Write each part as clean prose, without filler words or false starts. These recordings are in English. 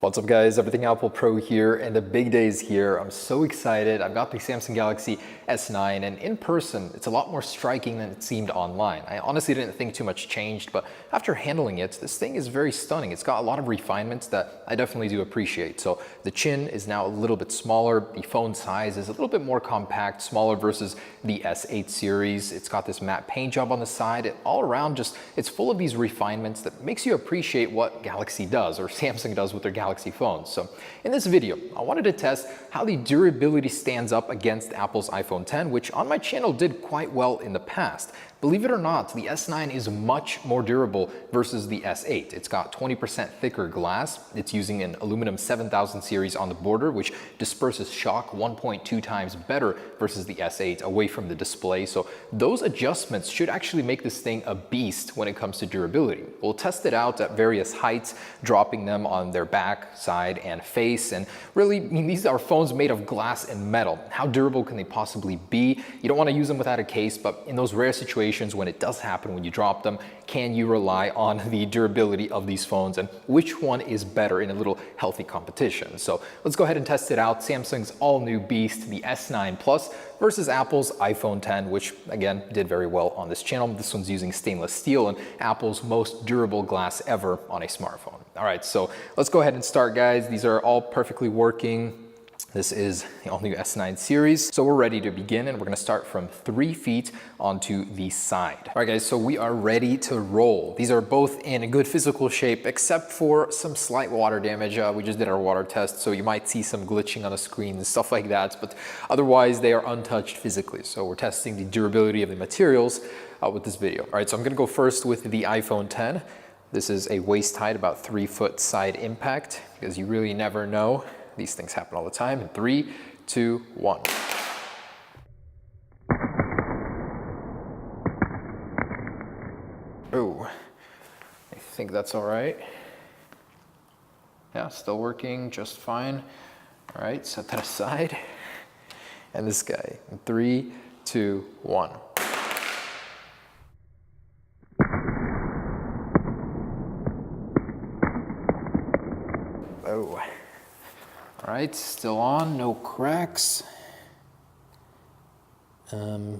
What's up guys, Everything Apple Pro here, and the big day is here. I'm so excited. I've got the Samsung Galaxy S9, and in person, it's a lot more striking than it seemed online. I honestly didn't think too much changed, but after handling it, this thing is very stunning. It's got a lot of refinements that I definitely do appreciate. So the chin is now a little bit smaller. The phone size is a little bit more compact, smaller versus the S8 series. It's got this matte paint job on the side. All around, it's full of these refinements that makes you appreciate what Galaxy does, or Samsung does with their Galaxy phones. So in this video, I wanted to test how the durability stands up against Apple's iPhone X, which on my channel did quite well in the past. Believe it or not, the S9 is much more durable versus the S8. It's got 20% thicker glass. It's using an aluminum 7000 series on the border, which disperses shock 1.2 times better versus the S8 away from the display. So those adjustments should actually make this thing a beast when it comes to durability. We'll test it out at various heights, dropping them on their back, side, and face. And really, I mean, these are phones made of glass and metal. How durable can they possibly be? You don't want to use them without a case, but in those rare situations when it does happen, when you drop them, can you rely on the durability of these phones, and which one is better in a little healthy competition? So let's go ahead and test it out. Samsung's all-new beast, the S9 Plus, versus Apple's iPhone X, which again did very well on this channel. This one's using stainless steel and Apple's most durable glass ever on a smartphone. All right, so let's go ahead and start, guys. These are all perfectly working. This is the all-new S9 series. So we're ready to begin, and we're gonna start from 3 feet onto the side. All right, guys, so we are ready to roll. These are both in a good physical shape, except for some slight water damage. We just did our water test, so you might see some glitching on the screen and stuff like that, but otherwise they are untouched physically. So we're testing the durability of the materials with this video. All right, so I'm gonna go first with the iPhone X. This is a waist height, about 3 foot side impact, because you really never know. These things happen all the time. In 3, 2, 1. Oh, I think that's all right. Yeah, still working just fine. All right, set that aside. And this guy, in 3, 2, 1. Oh. All right, still on, no cracks.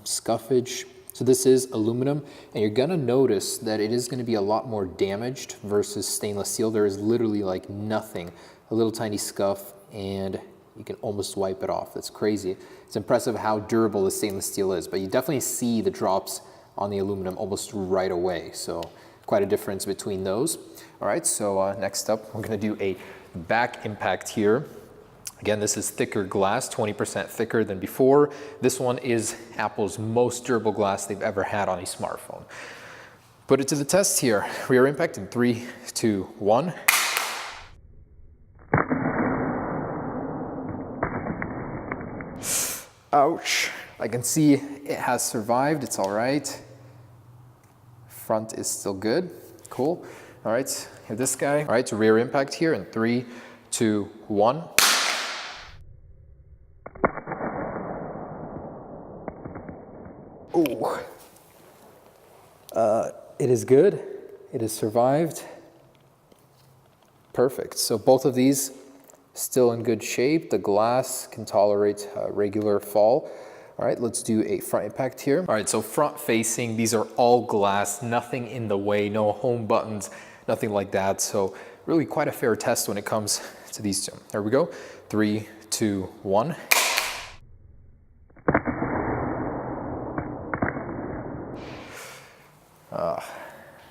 Scuffage. So this is aluminum, and you're gonna notice that it is gonna be a lot more damaged versus stainless steel. There is literally like nothing, a little tiny scuff, and you can almost wipe it off. That's crazy. It's impressive how durable the stainless steel is, but you definitely see the drops on the aluminum almost right away. So quite a difference between those. All right, so next up, we're gonna do a back impact here. Again, this is thicker glass, 20% thicker than before. This one is Apple's most durable glass they've ever had on a smartphone. Put it to the test here. Rear impact in 3, 2, 1. Ouch. I can see it has survived. It's all right. Front is still good. Cool. All right, here this guy. All right, so rear impact here in 3, 2, 1. Oh, it is good. It has survived. Perfect. So both of these still in good shape. The glass can tolerate regular fall. All right, let's do a front impact here. All right, so front facing, these are all glass, nothing in the way, no home buttons, nothing like that. So really quite a fair test when it comes to these two. There we go. 3, 2, 1.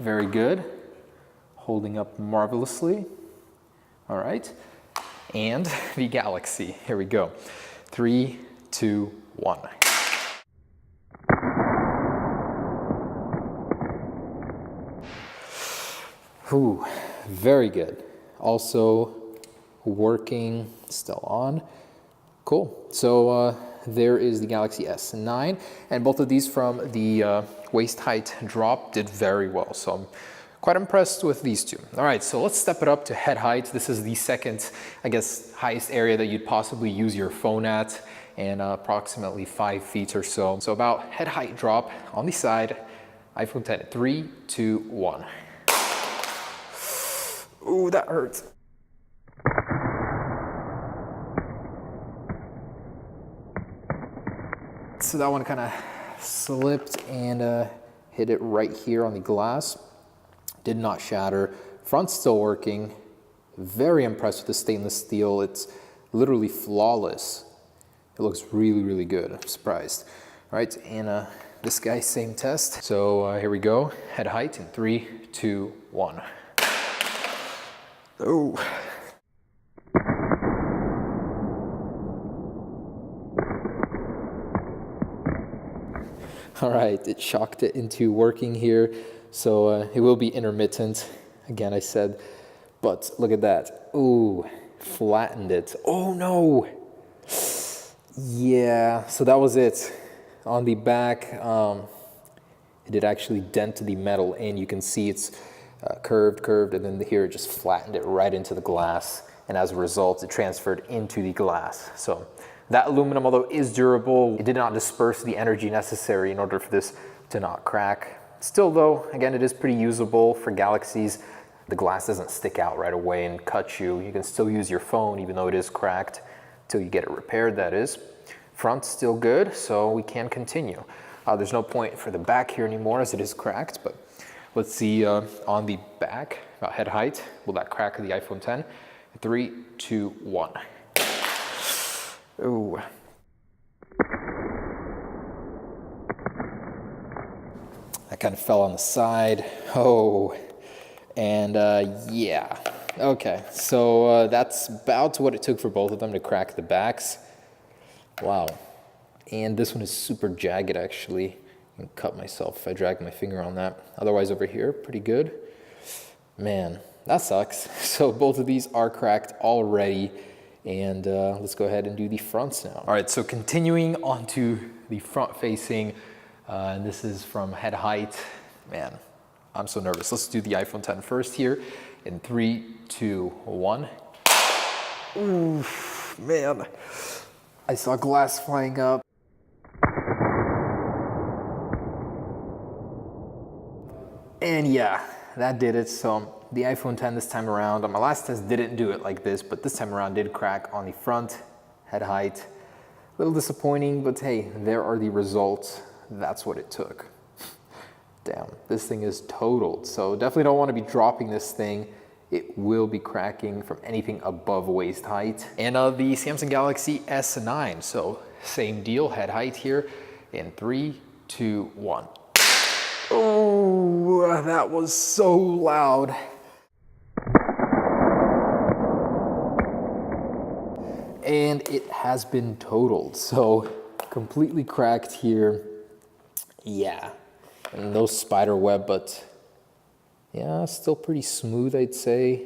Very good, holding up marvelously. All right, and the Galaxy, here we go. 3, 2, 1. Ooh, very good. Also working, still on. Cool, so there is the Galaxy S9, and both of these from the waist height drop did very well. So I'm quite impressed with these two. All right, so let's step it up to head height. This is the second, I guess, highest area that you'd possibly use your phone at, and approximately 5 feet or so. So about head height drop on the side, iPhone X, 3, 2, 1. Ooh, that hurts. so that one kind of slipped and hit it right here on the glass. Did not shatter. Front's still working. Very impressed with the stainless steel. It's literally flawless. It looks really, really good. I'm surprised. All right, and this guy, same test. So here we go. Head height in 3, 2, 1. Oh. All right, it shocked it into working here. So it will be intermittent. Again, I said, but look at that. Ooh, flattened it. Oh no. Yeah, so that was it. On the back, it did actually dent the metal in. You can see it's curved, and then here it just flattened it right into the glass. And as a result, it transferred into the glass. So that aluminum, although is durable, it did not disperse the energy necessary in order for this to not crack. Still though, again, it is pretty usable for Galaxies. The glass doesn't stick out right away and cut you. You can still use your phone even though it is cracked till you get it repaired, that is. Front's still good, so we can continue. There's no point for the back here anymore as it is cracked, but let's see on the back, about head height, will that crack the iPhone 10? 3, 2, 1. Ooh. That kind of fell on the side. Oh, and yeah. Okay, so that's about what it took for both of them to crack the backs. Wow. And this one is super jagged, actually. I can cut myself if I drag my finger on that. Otherwise, over here, pretty good. Man, that sucks. So both of these are cracked already. And let's go ahead and do the fronts now. All right, so continuing on to the front facing, and this is from head height. Man, I'm so nervous. Let's do the iPhone 10 first here in 3, 2, 1. Ooh, man. I saw glass flying up. And yeah, that did it. So the iPhone 10 this time around, on my last test didn't do it like this, but this time around did crack on the front, head height. A little disappointing, but hey, there are the results. That's what it took. Damn, this thing is totaled. So definitely don't want to be dropping this thing. It will be cracking from anything above waist height. And the Samsung Galaxy S9, so same deal, head height here in 3, 2, 1. Oh, that was so loud. And it has been totaled, so completely cracked here. Yeah, and no spider web, but yeah, still pretty smooth, I'd say.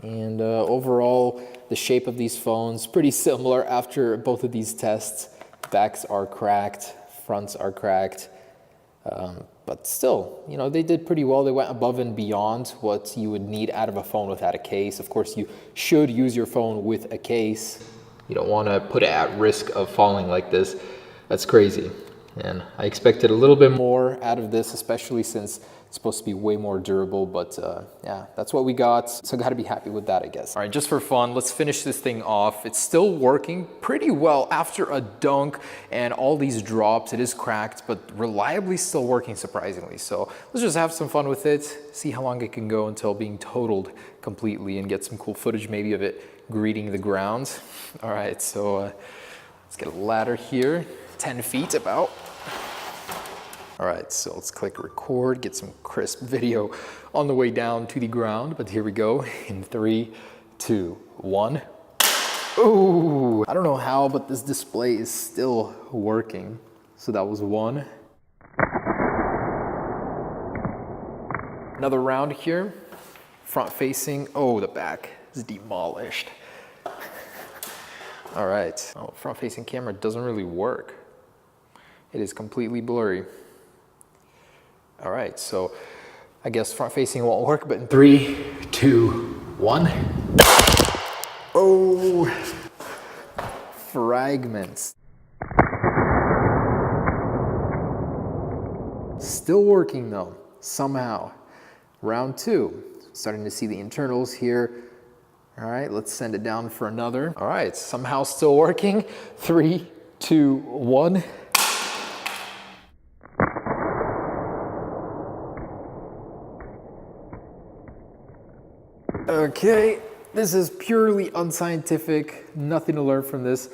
And overall, the shape of these phones, pretty similar after both of these tests. Backs are cracked, fronts are cracked. But still, you know, they did pretty well. They went above and beyond what you would need out of a phone without a case. Of course, you should use your phone with a case. You don't want to put it at risk of falling like this. That's crazy. And I expected a little bit more out of this, especially since it's supposed to be way more durable, but yeah, that's what we got. So gotta be happy with that, I guess. All right, just for fun, let's finish this thing off. It's still working pretty well after a dunk and all these drops. It is cracked, but reliably still working, surprisingly. So let's just have some fun with it, see how long it can go until being totaled completely and get some cool footage maybe of it greeting the ground. All right, so let's get a ladder here, 10 feet about. All right, so let's click record, get some crisp video on the way down to the ground. But here we go in 3, 2, 1. Ooh, I don't know how, but this display is still working. So that was 1. Another round here, front facing. Oh, the back is demolished. All right, oh, front facing camera doesn't really work. It is completely blurry. All right, so I guess front facing won't work, but in 3, 2, 1. Oh, fragments. Still working though, somehow. Round 2, starting to see the internals here. All right, let's send it down for another. All right, somehow still working. 3, 2, 1. Okay, this is purely unscientific, nothing to learn from this.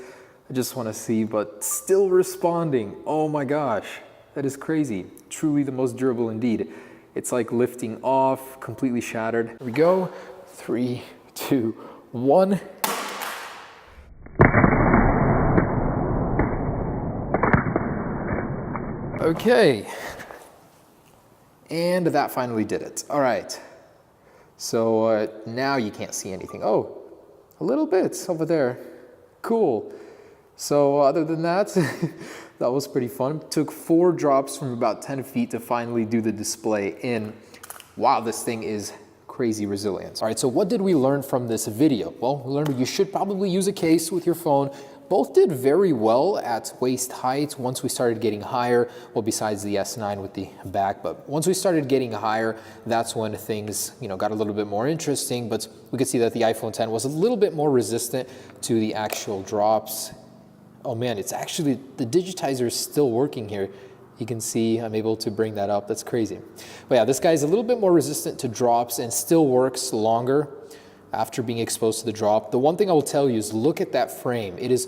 I just want to see, but still responding. Oh my gosh, that is crazy. Truly the most durable indeed. It's like lifting off, completely shattered. Here we go. 3, 2, 1. Okay. And that finally did it. All right. So now you can't see anything. Oh, a little bit over there. Cool. So other than that, that was pretty fun. Took 4 drops from about 10 feet to finally do the display in. Wow, this thing is crazy resilient. All right, so what did we learn from this video? Well, we learned you should probably use a case with your phone. Both did very well at waist height. Once we started getting higher, well, besides the S9 with the back, but once we started getting higher, that's when things, got a little bit more interesting. But we could see that the iPhone X was a little bit more resistant to the actual drops. Oh man, it's actually, the digitizer is still working here. You can see I'm able to bring that up. That's crazy. But yeah, this guy's a little bit more resistant to drops and still works longer after being exposed to the drop. The one thing I will tell you is look at that frame. It is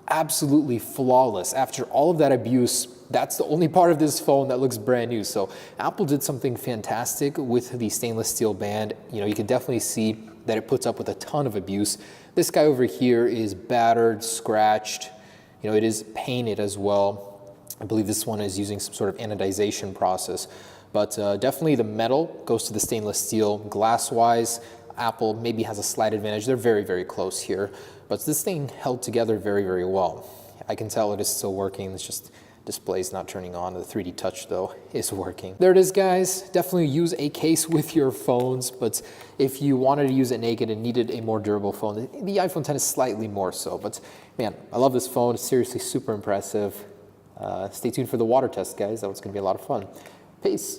absolutely flawless. After all of that abuse, that's the only part of this phone that looks brand new. So Apple did something fantastic with the stainless steel band. You can definitely see that it puts up with a ton of abuse. This guy over here is battered, scratched. It is painted as well. I believe this one is using some sort of anodization process. But definitely the metal goes to the stainless steel. Glass-wise, Apple maybe has a slight advantage. They're very, very close here. But this thing held together very, very well. I can tell it is still working. It's just display's not turning on. The 3D touch, though, is working. There it is, guys. Definitely use a case with your phones. But if you wanted to use it naked and needed a more durable phone, the iPhone X is slightly more so. But man, I love this phone. It's seriously super impressive. Stay tuned for the water test, guys. That was going to be a lot of fun. Peace.